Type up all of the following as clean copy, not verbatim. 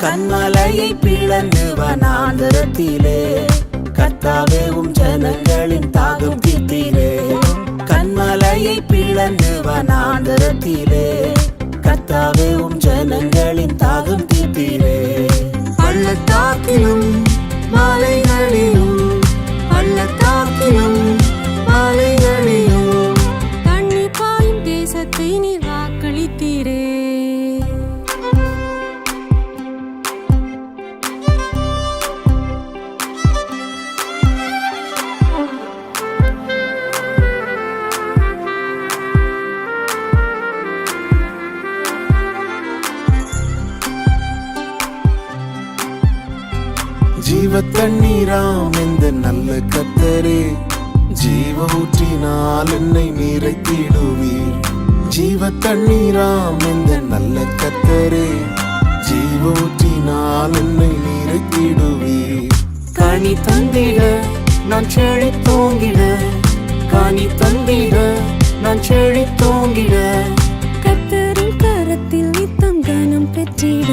கண்மலையை பிளந்து வனாந்தரத்திலே கர்த்தாவே உம் ஜனங்களின் தாகம் தீர்த்தீரே. கண்மலையை பிளந்து வனாந்தரத்திலே கர்த்தாவே உம் ஜனங்களின் தாகம் தீர்த்தீரே. பள்ளத்தாக்கிலும் மலைகளிலும் பள்ளத்தாக்கிலும் மலைகளிலும் தண்ணீர் பாயும் தேசத்தை நீர் வாக்களித்தீரே. ஜீவ தண்ணீராம் இந்த நல்ல கர்த்தரே, ஜீவ ஊற்றினால் என்னை நிறைத்திடுவீர். ஜீவ தண்ணீராம் இந்த நல்ல கர்த்தரே, ஜீவ ஊற்றினால் என்னை நிறைத்திடுவீர். கனி தந்திட நான் செழித்தோங்கிட, கனி தந்திட நான் செழித்தோங்கிட, கர்த்தரின் கரத்தில் நித்தம் கனம் பெற்றிட.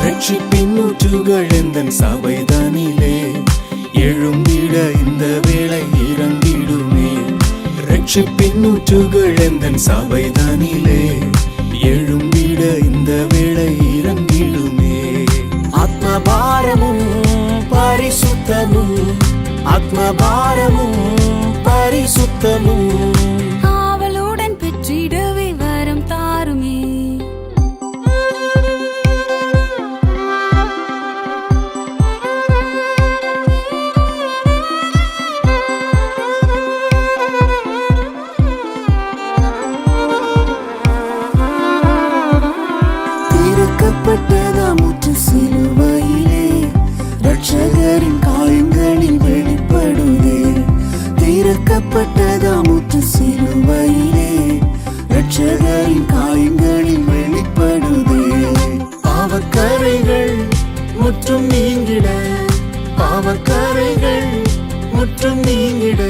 ரட்சிப்பின் ஊற்றுகள் எந்தன் சபைதனிலே எழும்பிட இந்த வேளை இறங்கிடுமே. ரட்சிப்பின் ஊற்றுகள் எந்தன் சபைதனிலே எழும்பிட இந்த வேளை இறங்கிடுமே. ஆத்மபாரமும் பரிசுத்தமும், ஆத்மபாரமும் பரிசுத்தமும் ஆவலுடன் பெற்றிடவே வரம் தாருமே. திறக்கப்பட்டதாமுற்று சிலுவையிலே ரட்சகரின் காயங்களில் வெளிப்படுதே. திறக்கப்பட்டதாமுற்று சிலுவையிலே ரட்சகரின் காயங்களில் வெளிப்படுதே. பாவக்கரைகள் முற்றும் நீங்கிட, பாவக்கரைகள் முற்றும் நீங்கிட,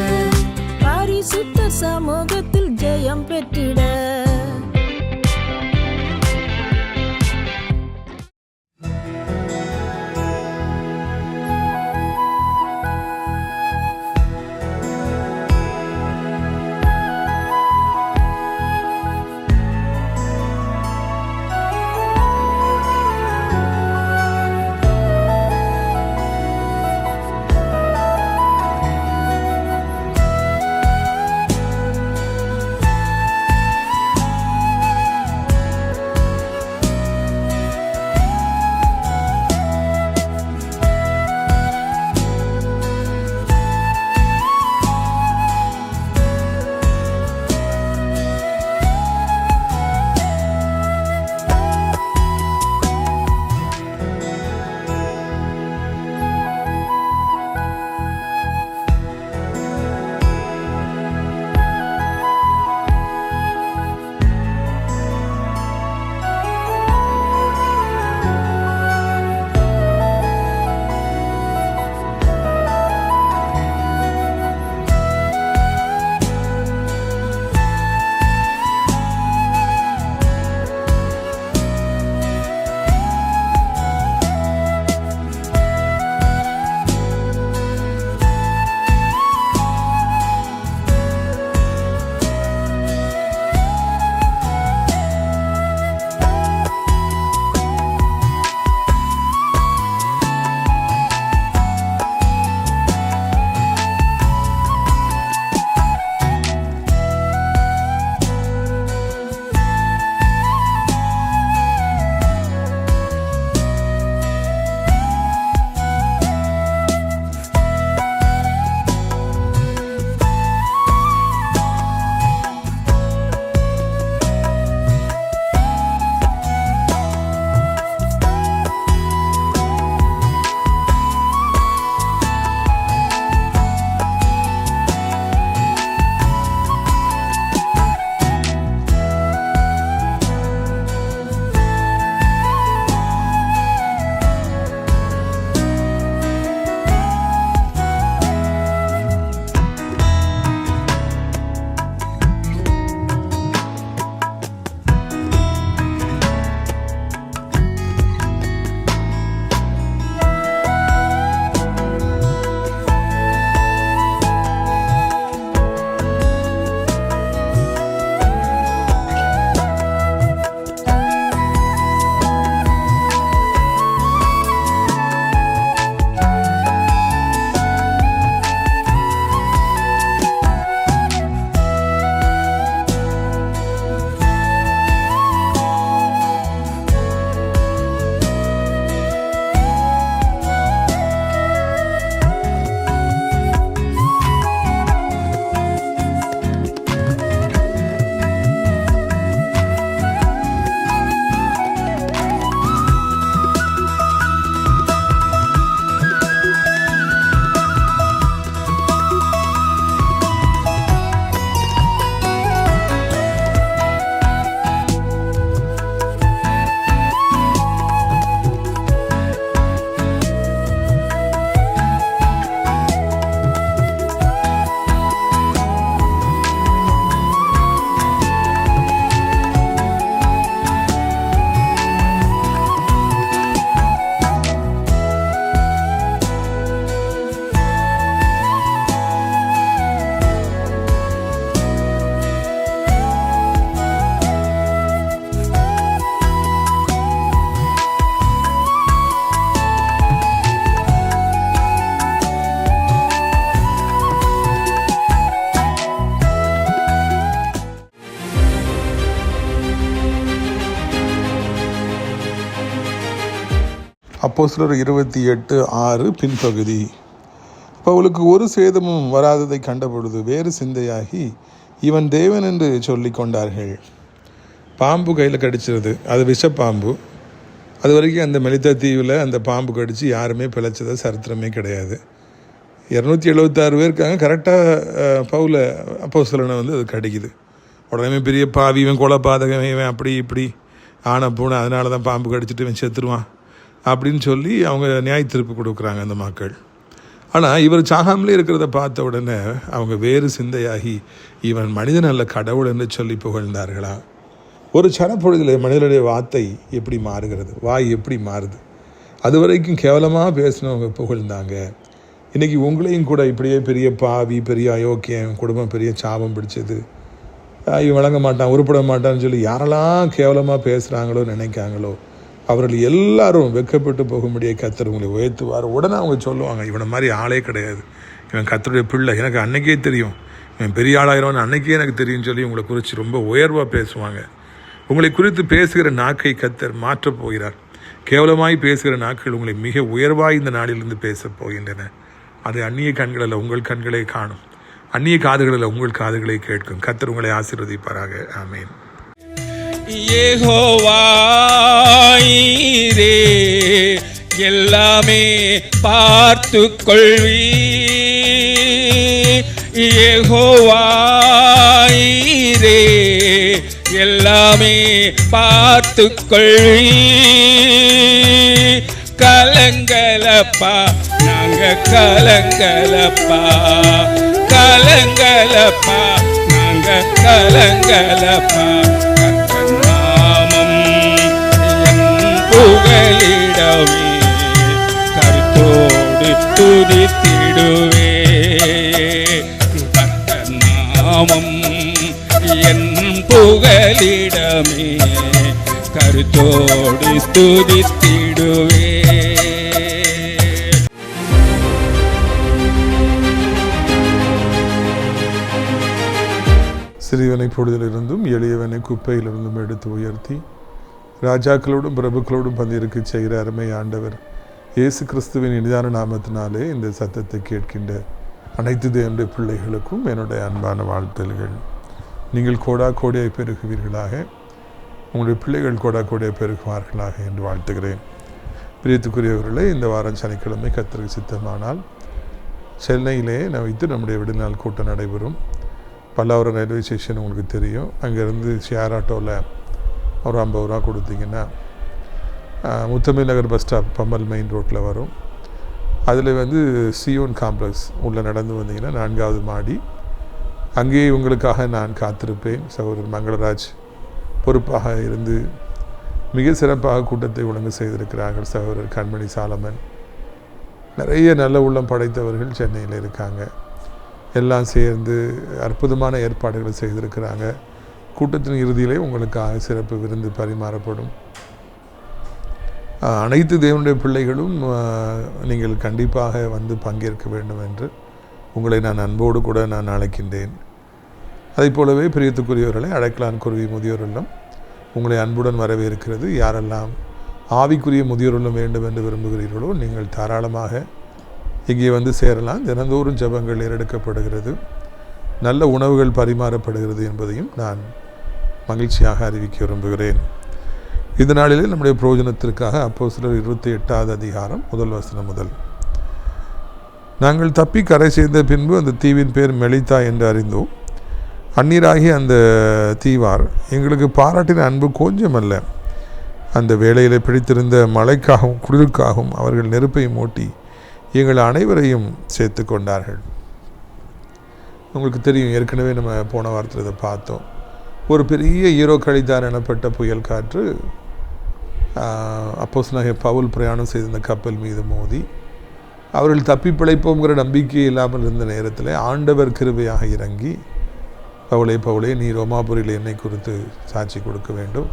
பரிசுத்த சமூகத்தில் ஜெயம் பெற்றிட. அப்போஸ்தலர் 28:6 பின்பகுதி. பவுலுக்கு ஒரு சேதமும் வராததை கண்டபொழுது வேறு சிந்தையாகி இவன் தேவன் என்று சொல்லி கொண்டார்கள். பாம்பு கையில் கடிச்சிருது, அது விஷப்பாம்பு. அது வரைக்கும் அந்த மெலிதா தீவில் அந்த பாம்பு கடித்து யாருமே பிழைச்சதை சரித்திரமே கிடையாது. 276 பேர் இருக்காங்க. கரெக்டாக பவுல அப்போஸ்தலனை அது கடிக்குது. உடனே பெரிய பாவி, இவன் கொலைபாதகம், இவன் அப்படி இப்படி ஆன பூனை, அதனால தான் பாம்பு கடிச்சிட்டு இவன் செத்துருவான் அப்படின்னு சொல்லி அவங்க நியாய தீர்ப்பு கொடுக்குறாங்க அந்த மக்கள். ஆனால் இவர் சாகாமலே இருக்கிறத பார்த்த உடனே அவங்க வேறு சிந்தையாகி இவன் மனிதன் அல்ல கடவுள் என்று சொல்லி புகழ்ந்தார்களா. ஒரு சனப்பொழுதில் மனிதனுடைய வார்த்தை எப்படி மாறுகிறது, வாய் எப்படி மாறுது. அது வரைக்கும் கேவலமாக பேசினவங்க புகழ்ந்தாங்க. இன்றைக்கி உங்களையும் கூட இப்படியே பெரிய பாவி, பெரிய அயோக்கியம், குடும்பம் பெரிய சாபம் பிடிச்சது, இவன் வழங்க மாட்டான், உருப்பட மாட்டான்னு சொல்லி யாரெல்லாம் கேவலமாக பேசுகிறாங்களோ நினைக்காங்களோ அவர்கள் எல்லாரும் வெட்கப்பட்டு போகும்படியே கர்த்தர் உங்களை உயர்த்துவார். உடனே அவங்க சொல்லுவாங்க, இவனை மாதிரி ஆளே கிடையாது, இவன் கர்த்தருடைய பிள்ளை, எனக்கு அன்னைக்கே தெரியும், இவன் பெரிய ஆளாயிரம்னு அன்னைக்கே எனக்கு தெரியும்னு சொல்லி உங்களை குறித்து ரொம்ப உயர்வாக பேசுவாங்க. உங்களை குறித்து பேசுகிற நாக்கை கர்த்தர் மாற்றப் போகிறார். கேவலமாய் பேசுகிற நாட்கள் உங்களை மிக உயர்வாய் இந்த நாளிலிருந்து பேசப் போகின்றன. அது அந்நிய கண்களில் உங்கள் கண்களை காணும், அந்நிய காதுகளில் உங்கள் காதுகளை கேட்கும். கர்த்தர் உங்களை ஆசீர்வதிப்பாராக. ஆமென். யெகோவாயிரே எல்லாமே பார்த்து கொள்வி, யெகோவாயிரே எல்லாமே பார்த்து கொள்வி. கலங்கலப்பா நாங்க கலங்கலப்பா, கலங்கலப்பா நாங்க கலங்கலப்பா. நாமம் என் புகலிடமே கருத்தோடு துதித்திடுவே. நாமம் என் புகலிடமே கருத்தோடு துதித்திடுவே. சிறியவனை பொழுதிலிருந்தும் எளியவனை குப்பையிலிருந்தும் எடுத்து உயர்த்தி ராஜாக்களோடும் பிரபுக்களோடும் பந்திருக்க செய்கிற அருமை ஆண்டவர் இயேசு கிறிஸ்துவின் இனிதான நாமத்தினாலே இந்த சத்தத்தை கேட்கின்ற அனைத்து தேவனுடைய பிள்ளைகளுக்கும் என்னுடைய அன்பான வாழ்த்தல்கள். நீங்கள் கோடா கோடியை பெருகுவீர்களாக, உங்களுடைய பிள்ளைகள் கோடா கோடியை பெருகுவார்களாக என்று வாழ்த்துகிறேன். பிரியத்துக்குரியவர்களே, இந்த வாரம் சனிக்கிழமை கர்த்தருக்கு சித்தமானால் சென்னையிலே நம்முடைய விடுநாள் கூட்டம் நடைபெறும். பல்லாவரம் ரயில்வே ஸ்டேஷன் உங்களுக்கு தெரியும். அங்கேருந்து ஷேர் ஆட்டோவில் ஒரு 50 ரூபா கொடுத்தீங்கன்னா முத்தமிழ் நகர் பஸ் ஸ்டாப் பம்மல் மெயின் ரோட்டில் வரும். அதில் சியோன் காம்ப்ளெக்ஸ் உள்ளே நடந்து வந்தீங்கன்னா 4வது மாடி. அங்கேயே உங்களுக்காக நான் காத்திருப்பேன். சகோதரர் மங்களராஜ் பொறுப்பாக இருந்து மிக சிறப்பாக கூட்டத்தை ஒழுங்கு செய்திருக்கிறார்கள். சகோதரர் கண்மணி சாலமன், நிறைய நல்ல உள்ளம் படைத்தவர்கள் சென்னையில் இருக்காங்க. எல்லாம் சேர்ந்து அற்புதமான ஏற்பாடுகளை செய்திருக்கிறாங்க. கூட்டத்தின் இறுதியிலே உங்களுக்காக சிறப்பு விருந்து பரிமாறப்படும். அனைத்து தேவனுடைய பிள்ளைகளும் நீங்கள் கண்டிப்பாக பங்கேற்க வேண்டும் என்று உங்களை நான் அன்போடு கூட நான் அழைக்கின்றேன். அதை போலவே பிரியத்துக்குரியவர்களை அழைக்கலான் குருவி முதியோர் இல்லம் உங்களை அன்புடன் வரவேற்கிறது. யாரெல்லாம் ஆவிக்குரிய முதியோர் இல்லம் வேண்டும் என்று விரும்புகிறீர்களோ நீங்கள் தாராளமாக இங்கே சேரலாம். தினந்தோறும் ஜெபங்கள் ஏறெடுக்கப்படுகிறது, நல்ல உணவுகள் பரிமாறப்படுகிறது என்பதையும் நான் மகிழ்ச்சியாக அறிவிக்க விரும்புகிறேன். இந்த நாளிலே நம்முடைய பிரயோஜனத்திற்காக அப்போஸ்தலர் 28வது அதிகாரம் 1 வசனம் முதல். நாங்கள் தப்பி கரை சேர்ந்த பின்பு அந்த தீவின் பேர் மெலிதா என்று அறிந்தோம். அந்நீராகி அந்த தீவார் எங்களுக்கு பாராட்டின அன்பு கொஞ்சமல்ல. அந்த வேளையில் பிடித்திருந்த மழைக்காகவும் குளிருக்காகவும் அவர்கள் நெருப்பை மூட்டி எங்கள் அனைவரையும் சேர்த்து கொண்டார்கள். உங்களுக்கு தெரியும், ஏற்கனவே நம்ம போன வாரத்தில் இதை பார்த்தோம். ஒரு பெரிய ஈரோ கழித்தார் எனப்பட்ட புயல் காற்று அப்போஸ்தலனாகிய பவுல் பிரயாணம் செய்த இந்த கப்பல் மீது மோதி அவர்கள் தப்பி பிழைப்போங்கிற நம்பிக்கை இல்லாமல் இருந்த நேரத்தில் ஆண்டவர் கிருபையாக இறங்கி, பவுலே நீ ரோமாபுரியில் என்னை குறித்து சாட்சி கொடுக்க வேண்டும்,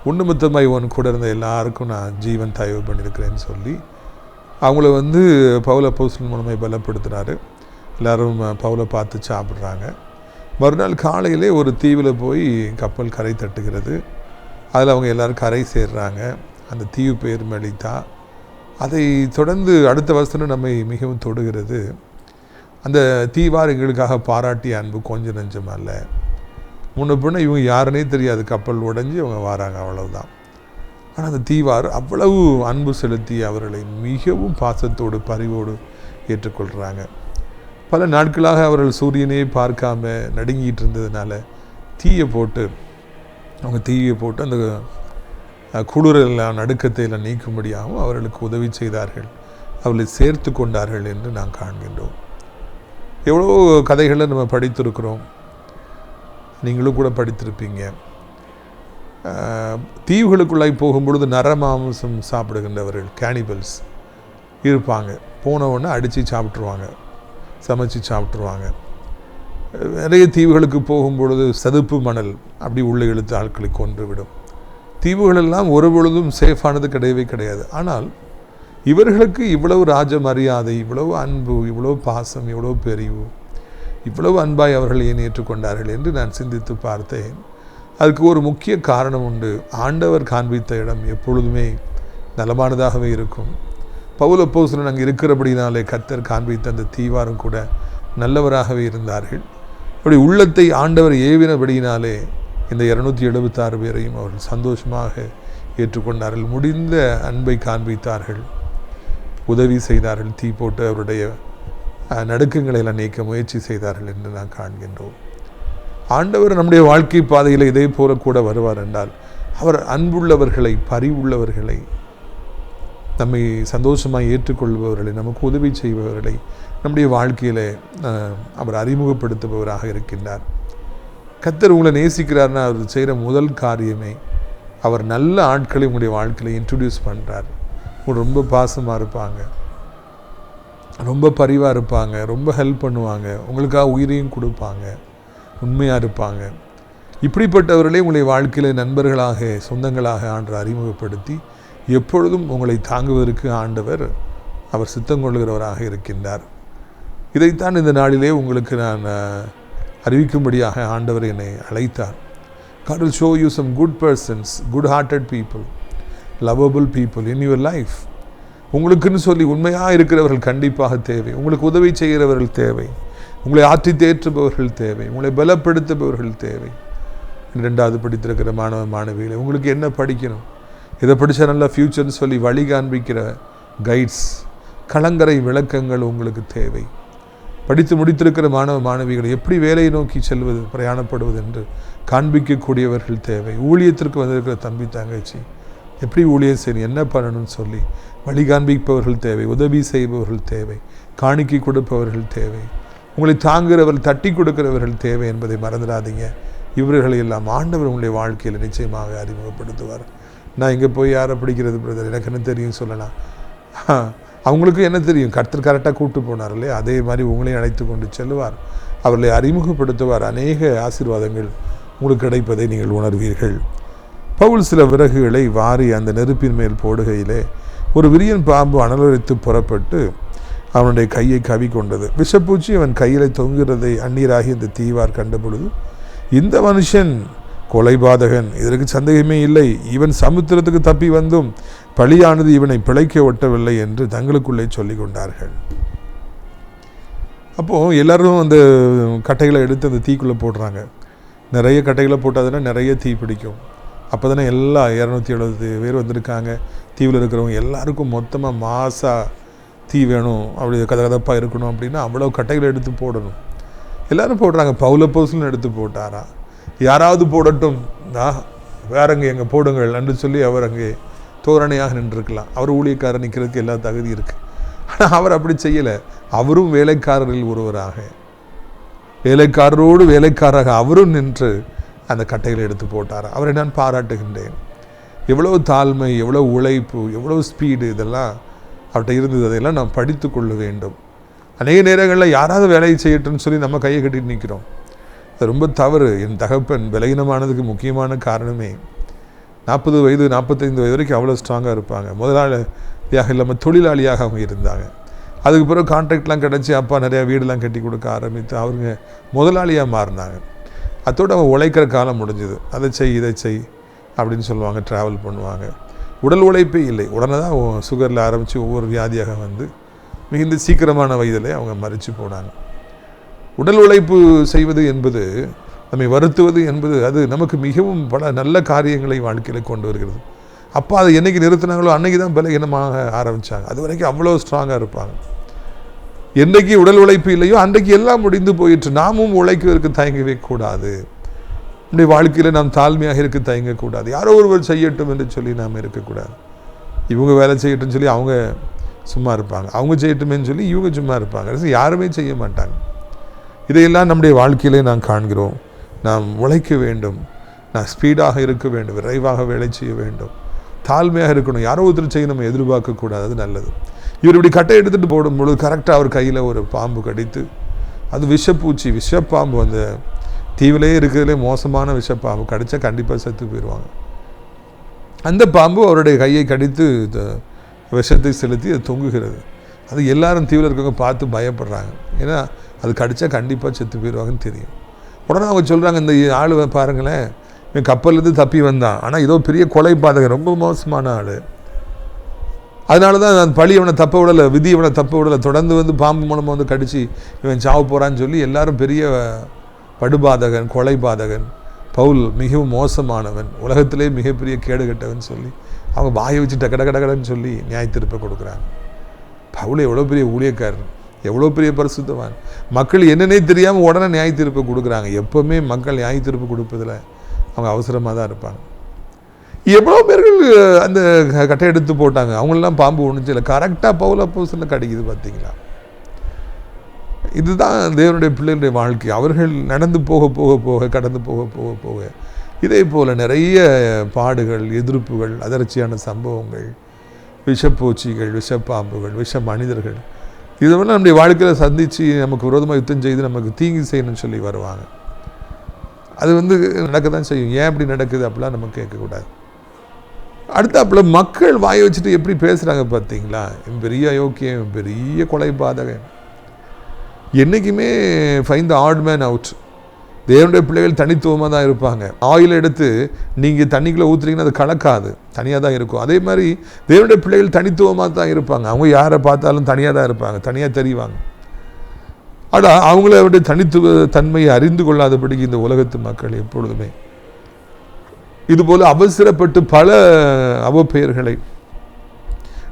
உண்ணுமித்தமாய் உன் கூட இருந்த எல்லாருக்கும் நான் ஜீவன் தயவு பண்ணியிருக்கிறேன்னு சொல்லி அவங்கள பவுல் அப்போஸ்தலன் மூலமாக பலப்படுத்துகிறாரு. எல்லோரும் பவுலை பார்த்து சாப்பிட்றாங்க. மறுநாள் காலையிலே ஒரு தீவில் போய் கப்பல் கரை தட்டுகிறது. அதில் அவங்க எல்லோரும் கரை சேர்றாங்க. அந்த தீவு பேர் மெலிதா. அதை தொடர்ந்து அடுத்த வசனம் நம்மை மிகவும் தொடுகிறது. அந்த தீவார் எங்களுக்காக பாராட்டிய அன்பு கொஞ்சம் நஞ்சம் அல்ல. முன்ன பின்ன இவங்க யாருன்னே தெரியாது, கப்பல் உடைஞ்சி இவங்க வராங்க, அவ்வளவுதான். ஆனால் அந்த தீவார் அவ்வளவு அன்பு செலுத்தி அவர்களை மிகவும் பாசத்தோடு பரிவோடு ஏற்றுக்கொள்கிறாங்க. பல நாட்களாக அவர்கள் சூரியனே பார்க்காம நடுங்கிட்டு இருந்ததுனால தீயை போட்டு அந்த குளிரெல்லாம் நடுக்கத்தை எல்லாம் நீக்கும்படியாகவும் அவர்களுக்கு உதவி செய்தார்கள், அவர்களை சேர்த்து கொண்டார்கள் என்று நாம் காண்கின்றோம். எவ்வளோ கதைகளை நம்ம படித்திருக்கிறோம், நீங்களும் கூட படித்திருப்பீங்க. தீவுகளுக்குள்ளாய் போகும்பொழுது நரமாம்சம் சாப்பிடுகின்றவர்கள் கேனிபல்ஸ் இருப்பாங்க. போனவுடனே அடித்து சாப்பிட்ருவாங்க, சமைச்சு சாப்பிட்ருவாங்க. நிறைய தீவுகளுக்கு போகும்பொழுது சதுப்பு மணல் அப்படி உள்ளே இழுத்து ஆட்களை கொன்று விடும். தீவுகளெல்லாம் ஒரு பொழுதும் சேஃபானது கிடையவே கிடையாது. ஆனால் இவர்களுக்கு இவ்வளவு ராஜ மரியாதை, இவ்வளவு அன்பு, இவ்வளவு பாசம், இவ்வளவு பெரிவு, இவ்வளவு அன்பாய் அவர்கள் ஏன் ஏற்றுக்கொண்டார்கள் என்று நான் சிந்தித்து பார்த்தேன். அதுக்கு ஒரு முக்கிய காரணம் உண்டு. ஆண்டவர் காண்பித்த இடம் எப்பொழுதுமே நலமானதாகவே இருக்கும். பவுல் அப்போஸ்தலன் அங்கே இருக்கிறபடினாலே கர்த்தர் காண்பித்த அந்த தீவாரும் கூட நல்லவராகவே இருந்தார்கள். அப்படி உள்ளத்தை ஆண்டவர் ஏவினபடியினாலே இந்த 276 பேரையும் அவர்கள் சந்தோஷமாக ஏற்றுக்கொண்டார்கள். முடிந்த அன்பை காண்பித்தார்கள், உதவி செய்தார்கள், தீ போட்டு அவருடைய நடுக்கங்களை எல்லாம் நீக்க முயற்சி செய்தார்கள் என்று நான் காண்கின்றோம். ஆண்டவர் நம்முடைய வாழ்க்கை பாதையில் இதே போல கூட வருவார் என்றால், அவர் அன்புள்ளவர்களை, பரிவுள்ளவர்களை, நம்மை சந்தோஷமாக ஏற்றுக்கொள்பவர்களை, நமக்கு உதவி செய்பவர்களை நம்முடைய வாழ்க்கையில் அவர் அறிமுகப்படுத்துபவராக இருக்கின்றார். கர்த்தர் உங்களை நேசிக்கிறார்னா அவர் செய்கிற முதல் காரியமே அவர் நல்ல ஆட்களை உங்களுடைய வாழ்க்கையில் இன்ட்ரடியூஸ் பண்ணுறார். உங்க ரொம்ப பாசமாக இருப்பாங்க, ரொம்ப பரிவாக இருப்பாங்க, ரொம்ப ஹெல்ப் பண்ணுவாங்க, உங்களுக்காக உயிரையும் கொடுப்பாங்க, உண்மையாக இருப்பாங்க. இப்படிப்பட்டவர்களே உங்களுடைய வாழ்க்கையில் நண்பர்களாக, சொந்தங்களாக ஆண்டவர் அறிமுகப்படுத்தி எப்பொழுதும் உங்களை தாங்குவதற்கு ஆண்டவர் அவர் சித்தம் கொள்கிறவராக இருக்கின்றார். இதைத்தான் இந்த நாளிலே உங்களுக்கு நான் அறிவிக்கும்படியாக ஆண்டவர் என்னை அழைத்தார். God will show you some good persons, good-hearted people, lovable people in your life. உங்களுக்குன்னு சொல்லி உண்மையாக இருக்கிறவர்கள் கண்டிப்பாக தேவை. உங்களுக்கு உதவி செய்கிறவர்கள் தேவை, உங்களை ஆற்றி தேற்றுபவர்கள் தேவை, உங்களை பலப்படுத்துபவர்கள் தேவை. 2வது படித்திருக்கிற மாணவ மாணவிகளை, உங்களுக்கு என்ன படிக்கணும், இதை படித்தா நல்லா ஃப்யூச்சர்னு சொல்லி வழி காண்பிக்கிற கைட்ஸ், கலங்கரை விளக்கங்கள் உங்களுக்கு தேவை. படித்து முடித்திருக்கிற மாணவ மாணவிகளை எப்படி வேலையை நோக்கி செல்வது, பிரயாணப்படுவது என்று காண்பிக்கக்கூடியவர்கள் தேவை. ஊழியத்திற்கு வந்திருக்கிற தம்பி தங்கச்சி எப்படி ஊழியம் செய்யணும், என்ன பண்ணணும்னு சொல்லி வழி காண்பிப்பவர்கள் தேவை, உதவி செய்பவர்கள் தேவை, காணிக்கை கொடுப்பவர்கள் தேவை, உங்களை தாங்குகிறவர்கள், தட்டி கொடுக்கிறவர்கள் தேவை என்பதை மறந்துடாதீங்க. இவர்களை எல்லாம் ஆண்டவர் உங்களுடைய வாழ்க்கையில் நிச்சயமாக அறிமுகப்படுத்துவார். நான் இங்கே போய் யாரை பிடிக்கிறது பிரதர், எனக்கு என்ன தெரியும் சொல்லலாம். அவங்களுக்கு என்ன தெரியும், கர்த்தர் கரெக்டாக கூப்பிட்டு போனார் இல்லையா, அதே மாதிரி உங்களையும் அழைத்து கொண்டு செல்லுவார், அவர்களை அறிமுகப்படுத்துவார். அநேக ஆசீர்வாதங்கள் உங்களுக்கு கிடைப்பதை நீங்கள் உணர்வீர்கள். பவுல் சில விறகுகளை வாரி அந்த நெருப்பின் மேல் போடுகையிலே ஒரு விரியன் பாம்பு அனலரித்து புறப்பட்டு அவனுடைய கையை கவி கொண்டது. விஷப்பூச்சி அவன் கையில் தொங்குகிறதை அந்நீராகி இந்த தீவார் கண்டபொழுது, இந்த மனுஷன் கொலைபாதகன், இதற்கு சந்தேகமே இல்லை, இவன் சமுத்திரத்துக்கு தப்பி வந்தும் பழியானது இவனை பிழைக்க ஒட்டவில்லை என்று தங்களுக்குள்ளே சொல்லி கொண்டார்கள். அப்போது எல்லாரும் அந்த கட்டைகளை எடுத்து அந்த தீக்குள்ளே போடுறாங்க. நிறைய கட்டைகளை போட்டாதுன்னா நிறைய தீ பிடிக்கும். அப்போ தானே எல்லா 270 பேர் வந்திருக்காங்க, தீவில் இருக்கிறவங்க எல்லாருக்கும் மொத்தமாக மாசாக தீ வேணும், அப்படி கதகதப்பாக இருக்கணும் அப்படின்னா அவ்வளோ கட்டைகளை எடுத்து போடணும். எல்லோரும் போடுறாங்க. பவுல் அப்போஸ்தலன் எடுத்து போட்டாரா, யாராவது போடட்டும், வேறங்க எங்கே போடுங்கள் என்று சொல்லி அவர் அங்கே தோரணையாக நின்றுருக்கலாம். அவர் ஊழியக்காரர் நிற்கிறதுக்கு எல்லா தகுதி இருக்குது. ஆனால் அவர் அப்படி செய்யலை. அவரும் வேலைக்காரரில் ஒருவராக, வேலைக்காரரோடு வேலைக்காரராக அவரும் நின்று அந்த கட்டைகளை எடுத்து போட்டார். அவரை நான் பாராட்டுகின்றேன். எவ்வளோ தாழ்மை, எவ்வளோ உழைப்பு, எவ்வளோ ஸ்பீடு, இதெல்லாம் அவர்கிட்ட இருந்தது. அதையெல்லாம் நாம் படித்து கொள்ள வேண்டும். அநேக நேரங்களில் யாராவது வேலையை செய்யட்டும்னு சொல்லி நம்ம கையை கட்டிட்டு நிற்கிறோம். அது ரொம்ப தவறு. என் தகப்பன் பலகீனமானதுக்கு முக்கியமான காரணமே 40 வயது 45 வயது வரைக்கும் அவ்வளோ ஸ்ட்ராங்காக இருப்பாங்க. முதலாளியாக இல்லாமல் தொழிலாளியாக அவங்க இருந்தாங்க. அதுக்கு பிறகு கான்ட்ராக்ட்லாம் கிடச்சி அப்பா நிறையா வீடெலாம் கட்டி கொடுக்க ஆரம்பித்து அவங்க முதலாளியாக மாறினாங்க. அதோடு அவங்க உழைக்கிற காலம் முடிஞ்சுது. அதை செய் இதை செய் அப்படின்னு சொல்லுவாங்க, ட்ராவல் பண்ணுவாங்க. உடல் உழைப்பே இல்லை. உடனே தான் சுகரில் ஆரம்பித்து ஒவ்வொரு வியாதியாக வந்து மிகுந்த சீக்கிரமான வயதிலே அவங்க மறித்து போனாங்க. உடல் உழைப்பு செய்வது என்பது, நம்மை வருத்துவது என்பது, அது நமக்கு மிகவும் பல நல்ல காரியங்களை வாழ்க்கையில் கொண்டு வருகிறது. அப்போ அதை என்றைக்கு நிறுத்தினாங்களோ அன்றைக்கி தான் பலகீனமாக ஆரம்பித்தாங்க. அது வரைக்கும் அவ்வளோ ஸ்ட்ராங்காக இருப்பாங்க. என்றைக்கு உடல் உழைப்பு இல்லையோ அன்றைக்கு எல்லாம் முடிந்து போயிட்டு. நாமும் உழைக்கிறதுக்கு தயங்கவே கூடாது. நம்முடைய வாழ்க்கையில் நாம் தாழ்மையாக இருக்க தயங்கக்கூடாது. யாரோ ஒருவர் செய்யட்டும் என்று சொல்லி நாம் இருக்கக்கூடாது. இவங்க வேலை செய்யட்டும்னு சொல்லி அவங்க சும்மா இருப்பாங்க, அவங்க செய்யட்டுமேன்னு சொல்லி இவங்க சும்மா இருப்பாங்க. யாருமே செய்ய மாட்டாங்க. இதையெல்லாம் நம்முடைய வாழ்க்கையிலே நாம் காண்கிறோம். நாம் உழைக்க வேண்டும், நான் ஸ்பீடாக இருக்க வேண்டும், விரைவாக வேலை செய்ய வேண்டும், தாழ்மையாக இருக்கணும். யாரோ ஒருத்தர் செய்ய நம்ம எதிர்பார்க்கக்கூடாது. அது நல்லது. இவர் இப்படி கட்டை எடுத்துகிட்டு போடும்பொழுது கரெக்டாக அவர் கையில் ஒரு பாம்பு கடித்து, அது விஷப்பூச்சி, விஷப்பாம்பு, அந்த தீவிலே இருக்கிறதுலே மோசமான விஷப்பாம்பு, கடித்தா கண்டிப்பாக செத்து போயிடுவாங்க. அந்த பாம்பு அவருடைய கையை கடித்து விஷத்தை செலுத்தி அது தொங்குகிறது. அது எல்லாரும் தீவில் இருக்கவங்க பார்த்து பயப்படுறாங்க. ஏன்னா அது கடித்தா கண்டிப்பாக செத்து போயிடுவாங்கன்னு தெரியும். உடனே அவங்க சொல்கிறாங்க, இந்த ஆள் பாருங்களேன், இவன் கப்பல்லேருந்து தப்பி வந்தான், ஆனால் ஏதோ பெரிய கொலை பாதகம், ரொம்ப மோசமான ஆள். அதனால தான் அந்த பழி அவனை தப்ப விடலை, விதி அவனை தப்ப விடலை, தொடர்ந்து வந்து பாம்பு மூலமாக வந்து கடித்து இவன் சாவு போகிறான்னு சொல்லி எல்லாரும் பெரிய படுபாதகன், கொலை பாதகன், பவுல் மிகவும் மோசமானவன், உலகத்திலே மிகப்பெரிய கேடு கட்டவன் சொல்லி அவங்க வாயை வச்சு டக்கடன்னு சொல்லி நியாய தீர்ப்பை கொடுக்குறாங்க. பவுல் எவ்வளோ பெரிய ஊழியக்காரன், எவ்வளோ பெரிய பரிசுத்தவான். மக்கள் என்னன்னே தெரியாமல் உடனே நியாய தீர்ப்பை கொடுக்குறாங்க. எப்போவுமே மக்கள் நியாய தீர்ப்பு கொடுப்பதில் அவங்க அவசரமாக தான் இருப்பாங்க. எவ்வளோ பேர்கள் அந்த கட்டை எடுத்து போட்டாங்க, அவங்களெல்லாம் பாம்பு ஒன்றுச்சு இல்லை. கரெக்டாக பவுல் அப்போஸ்தலனை கடிக்குது. பார்த்தீங்களா? இதுதான் தேவனுடைய பிள்ளைகளுடைய வாழ்க்கை. அவர்கள் நடந்து போக போக போக, கடந்து போக போக போக, இதே போல் நிறைய பாடுகள், எதிர்ப்புகள், அதிர்ச்சியான சம்பவங்கள், விஷப்பூச்சிகள், விஷப்பாம்புகள், விஷ மனிதர்கள், இதெல்லாம் நம்முடைய வாழ்க்கையில் சந்தித்து நமக்கு விரோதமாக யுத்தம் செய்து நமக்கு தீங்கு செய்யணும்னு சொல்லி வருவாங்க. அது வந்து நடக்க தான் செய்யும். ஏன் அப்படி நடக்குது அப்படிலாம் நம்ம கேட்கக்கூடாது. அடுத்தாப்புல மக்கள் வாயை வச்சுட்டு எப்படி பேசுகிறாங்க பார்த்தீங்களா? பெரிய அயோக்கியம், பெரிய கொலை பாதகன். என்றைக்குமே find the odd man out. தேவனுடைய பிள்ளைகள் தனித்துவமாக தான் இருப்பாங்க. ஆயில் எடுத்து நீங்கள் தண்ணிக்குள்ளே ஊற்றுறீங்கன்னா அது கலக்காது, தனியாக தான் இருக்கும். அதே மாதிரி தேவனுடைய பிள்ளைகள் தனித்துவமாக தான் இருப்பாங்க. அவங்க யாரை பார்த்தாலும் தனியாக தான் இருப்பாங்க, தனியாக தெரிவாங்க. ஆனால் அவங்கள அவருடைய தனித்துவ தன்மையை அறிந்து கொள்ளாதபடிக்கு இந்த உலகத்து மக்கள் எப்பொழுதுமே இதுபோல் அவசரப்பட்டு பல அவப்பெயர்களை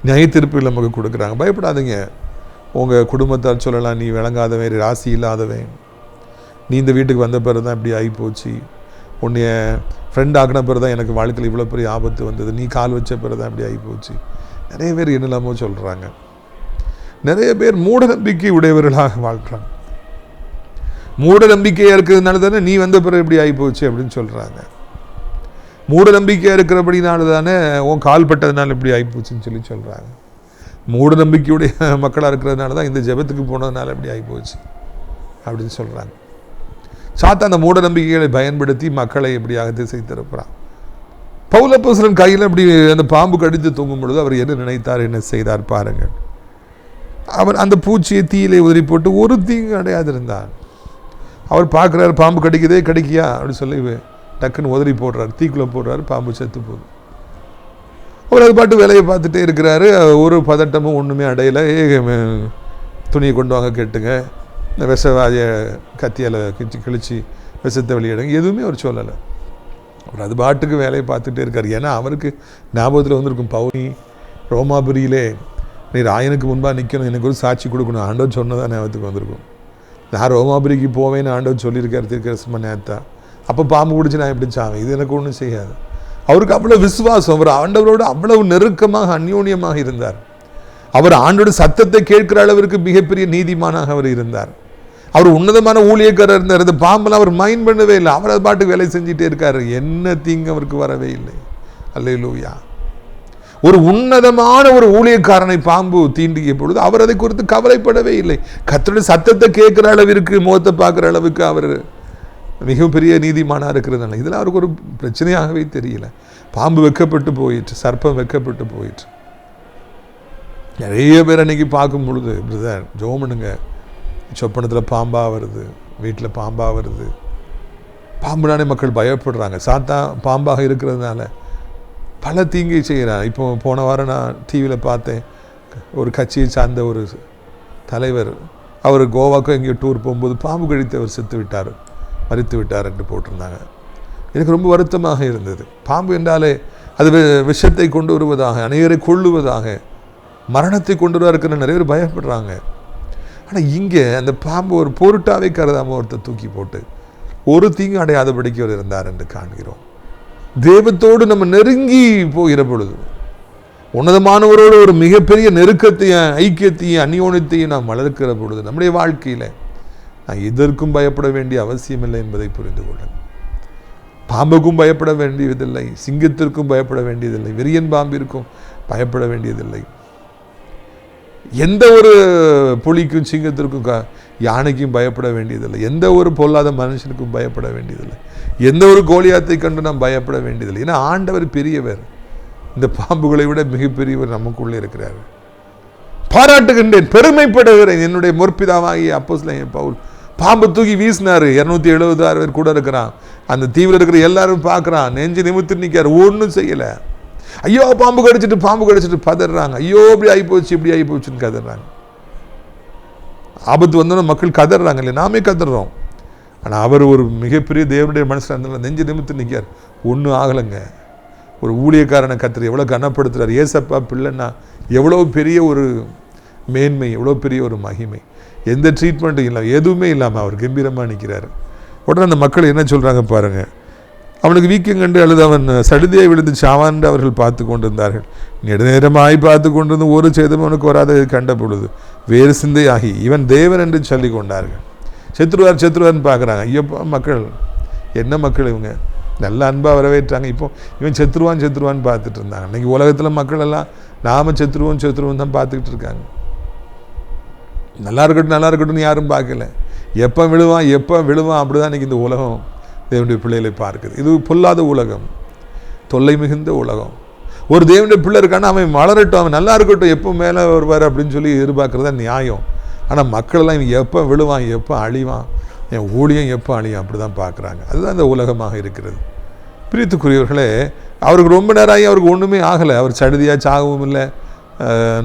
நியாய தீர்ப்பில் நமக்கு கொடுக்குறாங்க. பயப்படாதீங்க. உங்கள் குடும்பத்தால் சொல்லலாம், நீ விளங்காதவன், ராசி இல்லாதவன், நீ இந்த வீட்டுக்கு வந்த பிறகு தான் இப்படி ஆகிப்போச்சு, உன்னைய ஃப்ரெண்ட் ஆக்கின பிறகு தான் எனக்கு வாழ்க்கையில் இவ்வளோ பெரிய ஆபத்து வந்தது, நீ கால் வச்ச பிறகு தான் இப்படி ஆகிப்போச்சு. நிறைய பேர் என்னெல்லாமோ சொல்கிறாங்க. நிறைய பேர் மூட நம்பிக்கை உடையவர்களாக வாழ்கிறாங்க. மூட நம்பிக்கையாக இருக்கிறதுனால தானே நீ வந்த பிறகு இப்படி ஆகிப்போச்சு அப்படின்னு சொல்கிறாங்க. மூட நம்பிக்கையாக இருக்கிறபடினால தானே உன் கால் பட்டதுனால இப்படி ஆகிப்போச்சுன்னு சொல்லி சொல்கிறாங்க. மூட நம்பிக்கையுடைய மக்களாக இருக்கிறதுனால தான் இந்த ஜெபத்துக்கு போனதுனால இப்படி ஆகிப்போச்சு அப்படின்னு சொல்கிறாங்க. சாத்தான் அந்த மூட நம்பிக்கைகளை பயன்படுத்தி மக்களை எப்படியாக திசை திருப்புறான். பவுல் அப்போஸ்தலன் கையில் அப்படி அந்த பாம்பு கடித்து தூங்கும் பொழுது அவர் என்ன நினைத்தார், என்ன செய்தார் பாருங்கள். அவர் அந்த பூச்சியை தீயிலே உதறி போட்டு ஒரு தீங்கு அடையாது இருந்தார். அவர் பார்க்குறாரு, பாம்பு கடிக்குதே, கடிக்கியா அப்படின்னு சொல்லி டக்குன்னு உதறி போடுறாரு, தீக்குள்ளே போடுறாரு, பாம்பு செத்து போகுது. அவர் அது பாட்டு வேலையை பார்த்துட்டே இருக்கிறாரு. ஒரு பதட்டமும் ஒன்றுமே அடையலை. துணியை கொண்டு வாங்க கேட்டுங்க, இந்த விஷவாதிய கத்தியால் கிழிச்சு விஷத்தை வெளியிடுங்க, எதுவுமே அவர் சொல்லலை. அவர் அது பாட்டுக்கு வேலையை பார்த்துட்டே இருக்கார். ஏன்னா அவருக்கு ஞாபகத்தில் வந்திருக்கும், பவுனி ரோமாபுரியிலே நீ ராயனுக்கு முன்பாக நிற்கணும், எனக்கு ஒரு சாட்சி கொடுக்கணும், ஆண்டவர் சொன்னதான் ஞாபகத்துக்கு வந்திருக்கும். நான் ரோமாபுரிக்கு போவேன்னு ஆண்டவர் சொல்லியிருக்கார் தீர்க்கதரிசனமா நேத்தா. அப்போ பாம்பு பிடிச்சி நான் எப்படி சாவேன், இது எனக்கு ஒன்றும் செய்யாது. அவருக்கு அவ்வளோ விசுவாசம். அவர் ஆண்டவரோடு அவ்வளவு நெருக்கமாக அந்யோன்யமாக இருந்தார். அவர் ஆண்டோட சத்தத்தை கேட்கிற அளவிற்கு மிகப்பெரிய நீதிமானாக அவர் இருந்தார். அவர் உன்னதமான ஊழியக்காரர் இருந்தார். இந்த பாம்பெல்லாம் அவர் மைண்ட் பண்ணவே இல்லை. அவர் அது பாட்டுக்கு வேலை செஞ்சுட்டே இருக்காரு. என்ன தீங்கு அவருக்கு வரவே இல்லை. அல்லேலூயா. ஒரு உன்னதமான ஒரு ஊழியக்காரனை பாம்பு தீண்டிய பொழுது அவர் அதை குறித்து கவலைப்படவே இல்லை. கர்த்தருடைய சத்தத்தை கேட்கிற அளவிற்கு, முகத்தை பார்க்குற அளவுக்கு அவர் மிகப்பெரிய நீதிமானாக இருக்கிறதுனால இதெல்லாம் அவருக்கு ஒரு பிரச்சனையாகவே தெரியல. பாம்பு வெக்கப்பட்டு போயிட்டு, சர்ப்பம் வெக்கப்பட்டு போயிட்டு. நிறைய பேர் அன்றைக்கி பார்க்கும் பொழுது, பிரதர் ஜோமனுங்க, சொப்பனத்தில் பாம்பாக வருது, வீட்டில் பாம்பாக வருது, பாம்புனானே மக்கள் பயப்படுறாங்க. சாத்தா பாம்பாக இருக்கிறதுனால பல தீங்கை செய்கிறார். இப்போ போன வாரம் நான் டிவியில் பார்த்தேன், ஒரு கட்சியை சார்ந்த ஒரு தலைவர், அவர் கோவாக்கோ எங்கேயோ டூர் போகும்போது பாம்பு கடித்து அவர் செத்து விட்டார், மரித்து விட்டார் என்று போட்டிருந்தாங்க. எனக்கு ரொம்ப வருத்தமாக இருந்தது. பாம்பு என்றாலே அது விஷத்தை கொண்டு வருவதாக, அநேகரை கொள்ளுவதாக, மரணத்தை கொண்டு வருவதற்கு நிறைய பேர் பயப்படுறாங்க. ஆனால் இங்கே அந்த பாம்பு ஒரு பொருட்டாவே கருதாமல் ஒருத்தர் தூக்கி போட்டு ஒரு தீங்கு அடையாதபடிக்கு அவர் இருந்தார் என்று காண்கிறோம். தெய்வத்தோடு நம்ம நெருங்கி போகிற பொழுது, உன்னதமானவரோடு ஒரு மிகப்பெரிய நெருக்கத்தையும் ஐக்கியத்தையும் அந்யோன்யத்தையும் நாம் வளர்க்கிற பொழுது நம்முடைய வாழ்க்கையில் நான் எதற்கும் பயப்பட வேண்டிய அவசியம் இல்லை என்பதை புரிந்து கொள்ளணும். பாம்புக்கும் பயப்பட வேண்டியதில்லை, சிங்கத்திற்கும் பயப்பட வேண்டியதில்லை, விரியன் பாம்பிற்கும் பயப்பட வேண்டியதில்லை, எந்த ஒரு புலிக்கும் சிங்கத்திற்கும் யானைக்கும் பயப்பட வேண்டியதில்லை, எந்த ஒரு பொல்லாத மனுஷனுக்கும் பயப்பட வேண்டியதில்லை, எந்த ஒரு கோலியாத்தை கண்டு நாம் பயப்பட வேண்டியதில்லை. ஏன்னா ஆண்டவர் பெரியவர், இந்த பாம்புகளை விட மிகப்பெரியவர் நமக்குள்ளே இருக்கிறார். பாராட்டுகின்றேன், பெருமைப்படுகிறேன். என்னுடைய முற்பிதாவாகிய அப்போஸ்தலன் பவுல் பாம்பு தூக்கி வீசினாரு, 276 பேர் கூட இருக்கிறான், அந்த தீவில் இருக்கிற எல்லாரும் பார்க்குறான், நெஞ்சு நிமித்து நிற்காரு, ஒன்றும் செய்யலை. ஐயோ பாம்பு கடிச்சிட்டு பதறாங்க, ஐயோ இப்படி ஆகிப்போச்சு இப்படி ஆகிப்போச்சுன்னு கதறாங்க. ஆபத்து வந்தோன்னா மக்கள் கதறாங்க இல்லை, நாமே கதறோம். ஆனால் அவர் ஒரு மிகப்பெரிய தேவனுடைய மனசில் இருந்தாலும் நெஞ்சு நிமித்து நிற்கார், ஒன்றும் ஆகலைங்க. ஒரு ஊழியக்காரனை கத்தர் எவ்வளோ கனப்படுத்துகிறார். ஏசப்பா பிள்ளைன்னா எவ்வளோ பெரிய ஒரு மேன்மை, எவ்வளோ பெரிய ஒரு மகிமை. எந்த ட்ரீட்மெண்ட்டும் இல்லை, எதுவுமே இல்லாமல் அவர் கம்பீரமாக நிற்கிறார். உடனே அந்த மக்கள் என்ன சொல்கிறாங்க பாருங்கள், அவனுக்கு வீக்கம் கண்டு அல்லது அவன் சடுதியை விழுந்து சாவான் என்று அவர்கள் பார்த்து கொண்டிருந்தார்கள். நெடுநேரமாய் பார்த்து கொண்டிருந்து ஒரு சேதமும் அவனுக்கு வராததை கண்ட பொழுது வேறு சிந்தையாகி இவன் தேவன் என்று சொல்லி கொண்டார்கள். செத்துருவார்னு பார்க்குறாங்க. ஐயப்பா மக்கள் என்ன மக்கள், இவங்க நல்ல அன்பாக வரவேற்றாங்க. இப்போ இவன் செத்துருவான்னு பார்த்துட்டு இருந்தாங்க. அன்றைக்கி உலகத்தில் மக்கள் எல்லாம் நாம் செத்துருவோம் தான் பார்த்துக்கிட்டு இருக்காங்க. நல்லா இருக்கட்டும்னு யாரும் பார்க்கல. எப்போ விழுவான் அப்படி தான் இன்றைக்கி இந்த உலகம் தேவனுடைய பிள்ளைகளை பார்க்குது. இது பொல்லாத உலகம், தொல்லை மிகுந்த உலகம். ஒரு தேவனுடைய பிள்ளை இருக்கான்னா அவன் வளரட்டும், அவன் நல்லா இருக்கட்டும், எப்போ மேலே வருவார் அப்படின்னு சொல்லி எதிர்பார்க்குறதா நியாயம். ஆனால் மக்களெல்லாம் இவன் எப்போ விழுவான், எப்போ அழிவான், என் ஊழியம் எப்போ அழியும் அப்படி தான் பார்க்குறாங்க. அதுதான் இந்த உலகமாக இருக்கிறது. பிரியத்துக்குரியவர்களே, அவருக்கு ரொம்ப நேரம் ஆகி அவருக்கு ஒன்றுமே ஆகலை. அவர் சடுதியாக சாகவும் இல்லை,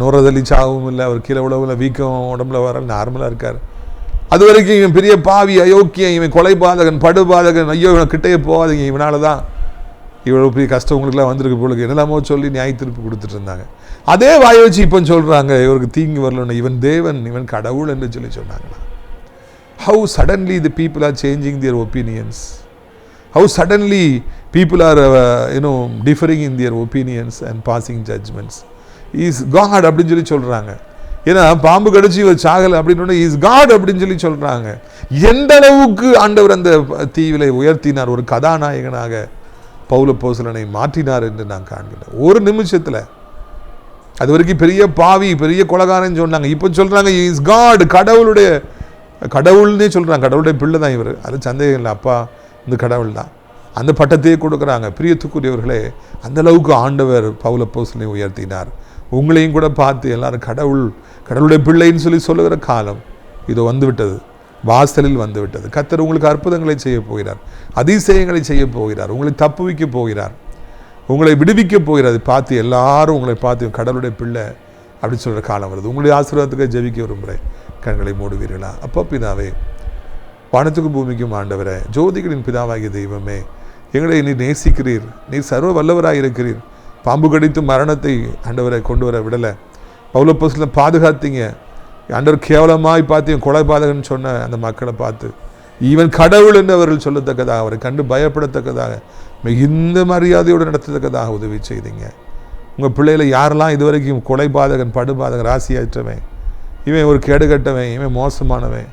நுரதள்ளி சாகவும் இல்லை, அவர் கீழே உழவில் வீக்கம் உடம்புல வர நார்மலாக இருக்கார். அது வரைக்கும் இவன் பெரிய பாவி, அயோக்கியம், இவன் கொலைபாதகன், படுபாதகன், ஐயோ இவனை கிட்டே போகாதீங்க, இவனால தான் இவ்வளோ பெரிய கஷ்டம் உங்களுக்குலாம் வந்திருக்கு போலுக்கு என்னெல்லாமோ சொல்லி நியாய தீர்ப்பு கொடுத்துட்டு இருந்தாங்க. அதே வாயை வச்சு இப்போ சொல்கிறாங்க இவருக்கு தீங்கு வரலன்னு, இவன் தேவன், இவன் கடவுள் என்று சொல்லி சொன்னாங்களா. How suddenly the people are changing their opinions. How suddenly people are differing in their opinions and passing judgments. Is God அப்படின்னு சொல்லி சொல்கிறாங்க. ஏன்னா பாம்பு கடிச்சு இவர் சாகலை அப்படின்னு இஸ் காட் அப்படின்னு சொல்லி சொல்கிறாங்க. எந்த அளவுக்கு ஆண்டவர் அந்த தீவிலை உயர்த்தினார், ஒரு கதாநாயகனாக பவுலப்போஸ்தலனை மாற்றினார் என்று நான் காண்கிறேன். ஒரு நிமிஷத்தில். அது வரைக்கும் பெரிய பாவி, பெரிய கொலைகாரன்னு சொன்னாங்க. இப்போ சொல்கிறாங்க இஸ் காட், கடவுள்னே சொல்கிறாங்க. கடவுளுடைய பிள்ளை தான் இவர், அது சந்தேகம் இல்லை. அப்பா இந்த கடவுள் தான், அந்த பட்டத்தையே கொடுக்குறாங்க. பிரியத்துக்குரியவர்களே, அந்த அளவுக்கு ஆண்டவர் பவுலப்போஸ்தலனை உயர்த்தினார். உங்களையும் கூட பார்த்து எல்லாரும் கடவுளுடைய பிள்ளைன்னு சொல்லி சொல்லுகிற காலம் இதோ வந்துவிட்டது, வாசலில் வந்துவிட்டது. கர்த்தர் உங்களுக்கு அற்புதங்களை செய்ய போகிறார், அதிசயங்களை செய்ய போகிறார், உங்களை தப்புவிக்க போகிறார், உங்களை விடுவிக்க போகிறார். பார்த்து எல்லாரும் உங்களை பார்த்து கடவுளுடைய பிள்ளை அப்படி சொல்கிற காலம் வருது. உங்களுடைய ஆசீர்வாதத்துக்கு ஜெபிக்க விரும்புகிறேன். கண்களை மூடுவீர்களா? அப்போ பிதாவே, வானத்துக்கும் பூமிக்கும் ஆண்டவரே, ஜோதிகளின் பிதாவாகிய தெய்வமே, எங்களை நீர் நேசிக்கிறீர், நீர் சர்வ வல்லவராக இருக்கிறீர். பாம்பு கடித்து மரணத்தை ஆண்டவரை கொண்டு வர விடலை. பவுலப்போஸ்தலனை பாதுகாத்தீங்க. ஆண்டவர் கேவலமாய் பார்த்து கொலைபாதகன்னு சொன்ன அந்த மக்களை பார்த்து ஈவன் கடவுள் என்று அவர்கள் சொல்லத்தக்கதாக, அவரை கண்டு பயப்படத்தக்கதாக, மிகுந்த மரியாதையோடு நடத்தத்தக்கதாக உதவி செய்தீங்க. உங்கள் பிள்ளைகளை யாரெல்லாம் இதுவரைக்கும் கொலைபாதகன், படுபாதகன், ராசியாற்றவன், இவன் ஒரு கேடுகட்டவன், இவன் மோசமானவன்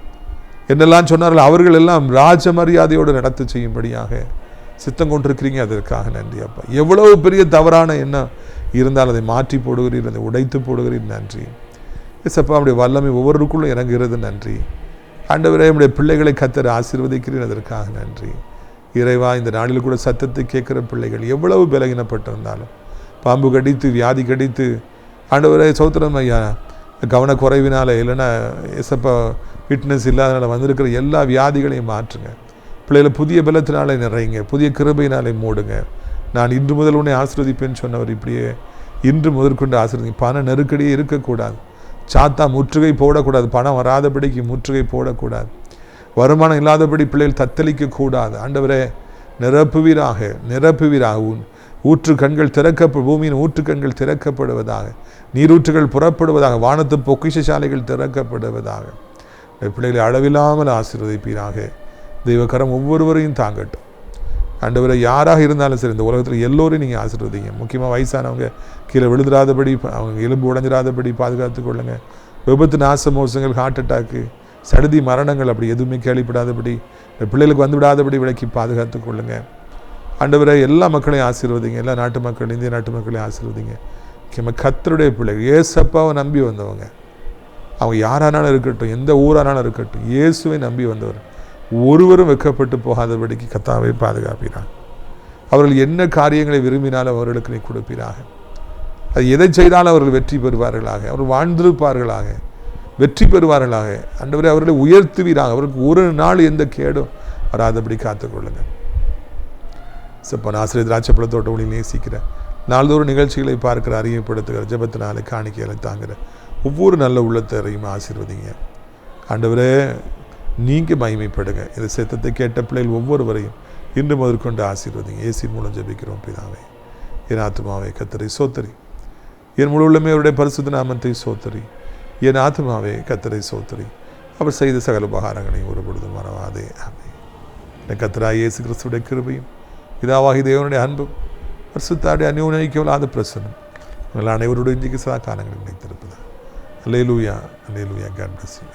என்னெல்லாம் சொன்னார்கள், அவர்கள் எல்லாம் ராஜ மரியாதையோடு நடத்த செய்யும்படியாக சித்தம் கொண்டிருக்கிறீங்க. அதற்காக நன்றி அப்பா. எவ்வளவு பெரிய தவறான எண்ணம் இருந்தால் அதை மாற்றி போடுகிறீர், அதை உடைத்து போடுகிறீர். நன்றி ஏசப்பா. நம்முடைய வல்லமை ஒவ்வொருக்குள்ளும் இறங்குகிறது. நன்றி ஆண்டவரே. நம்முடைய பிள்ளைகளை கர்த்தர் ஆசீர்வதிக்கிறீர், அதற்காக நன்றி இறைவா. இந்த நாளில் கூட சத்தத்தை கேட்குற பிள்ளைகள் எவ்வளவு பலகீனப்பட்டிருந்தாலும், பாம்பு கடித்து வியாதி கடித்து ஆண்டவரே சோத்திரம் ஐயா, கவனக்குறைவினால் இல்லைன்னா ஏசப்பா ஃபிட்னஸ் இல்லாதனால வந்திருக்கிற எல்லா வியாதிகளையும் மாற்றுங்க. பிள்ளைகளை புதிய பலத்தினாலே நிறையுங்க, புதிய கிருபையினாலே மூடுங்க. நான் இன்று முதல் உன்னை ஆசீர்வதிப்பேன்னு சொன்னவர் இப்படியே இன்று முதற்கொண்டு ஆசீர்வதி. பண நெருக்கடியே இருக்கக்கூடாது. சாத்தா முற்றுகை போடக்கூடாது. பணம் வராதபடிக்கு முற்றுகை போடக்கூடாது. வருமானம் இல்லாதபடி பிள்ளைகள் தத்தளிக்கக்கூடாது. ஆண்டவரே நிரப்புவீராக, நிரப்புவீராக. ஊற்று கண்கள் பூமியின் ஊற்று கண்கள் திறக்கப்படுவதாக, நீரூற்றுகள் புறப்படுவதாக, வானத்து பொக்கிஷசாலைகள் திறக்கப்படுவதாக. பிள்ளைகளை அளவில்லாமல் ஆசீர்வதிப்பீராக. தெய்வக்கரம் ஒவ்வொருவரையும் தாங்கட்டும். ஆண்டவரை யாராக இருந்தாலும் சரி, இந்த உலகத்தில் எல்லோரையும் நீங்கள் ஆசீர்வதிங்க. முக்கியமாக வயசானவங்க கீழே விழுந்துடாதபடி, அவங்க எலும்பு உடைஞ்சிடாதபடி பாதுகாத்து கொள்ளுங்க. விபத்து, நாச மோசங்கள், ஹார்ட் அட்டாக்கு, சடுதி மரணங்கள் அப்படி எதுவுமே கேள்விப்படாதபடி, பிள்ளைகளுக்கு வந்துவிடாதபடி விலக்கி பாதுகாத்து கொள்ளுங்க. ஆண்டவரை எல்லா மக்களையும் ஆசீர்வதிங்க. எல்லா நாட்டு மக்கள், இந்திய நாட்டு மக்களையும் ஆசீர்வதிங்க. முக்கியமாக கர்த்தருடைய பிள்ளைகள், ஏசப்பாவை நம்பி வந்தவங்க, அவங்க யாரானாலும் இருக்கட்டும், எந்த ஊரானாலும் இருக்கட்டும், இயேசுவை நம்பி வந்தவர் ஒருவரும் வெட்கப்பட்டு போகாதபடிக்கு கர்த்தாவை பாதுகாப்பீராக. அவர்கள் என்ன காரியங்களை விரும்பினாலும் அவர்களுக்கு நீ கொடுப்பீராக. அது எதை செய்தாலும் அவர்கள் வெற்றி பெறுவார்களாக, அவர்கள் வாழ்ந்திருப்பார்களாக, வெற்றி பெறுவார்களாக. ஆண்டவரே அவர்களை உயர்த்துவீராக. அவருக்கு ஒரு நாள் எந்த கேடும் வராதபடி காத்துக்கொள்ளுங்கள். செப்பன் ஆசிரியர் திராட்சைப்பழத்தோட்ட ஒளி நேசிக்கிற, நாள்தோறும் நிகழ்ச்சிகளை பார்க்கிற, அறியப்படுத்துகிற, ஜெபத்தினாலே காணிக்கைகளை தாங்குகிற ஒவ்வொரு நல்ல உள்ளத்தையும் ஆசீர்வதிங்க. ஆண்டவரே நீங்கள் மகிமைப்படுங்க. இந்த சத்தத்தை கேட்ட பிள்ளைகள் ஒவ்வொருவரையும் இன்று முதற்கொண்டு ஆசீர்வதிங்க. இயேசுவின் மூலம் ஜெபிக்கிறோம் பிதாவே. என் ஆத்துமாவே கர்த்தரை சோத்தரி, என் முழு உள்ளமே அவருடைய பரிசுத்த நாமத்தை சோத்தரி. என் ஆத்துமாவே கர்த்தரை சோத்தரி, அவர் செய்த சகல உபகாரங்களையும் ஒரு பொழுதும் மறவாதே. ஆமென். என் கர்த்தராகிய இயேசு கிறிஸ்துவுடைய கிருபையும் பிதாவாகிய தேவனுடைய அன்பும் பரிசுத்தாவுடைய அந்யோன்யமில்லாத பிரசன்னம் உங்கள் அனைவருடைய இன்றைக்கு சதா காலங்களில் நினைத்திருப்பதா. அல்லேலூயா, அல்லேலூயா. God bless you.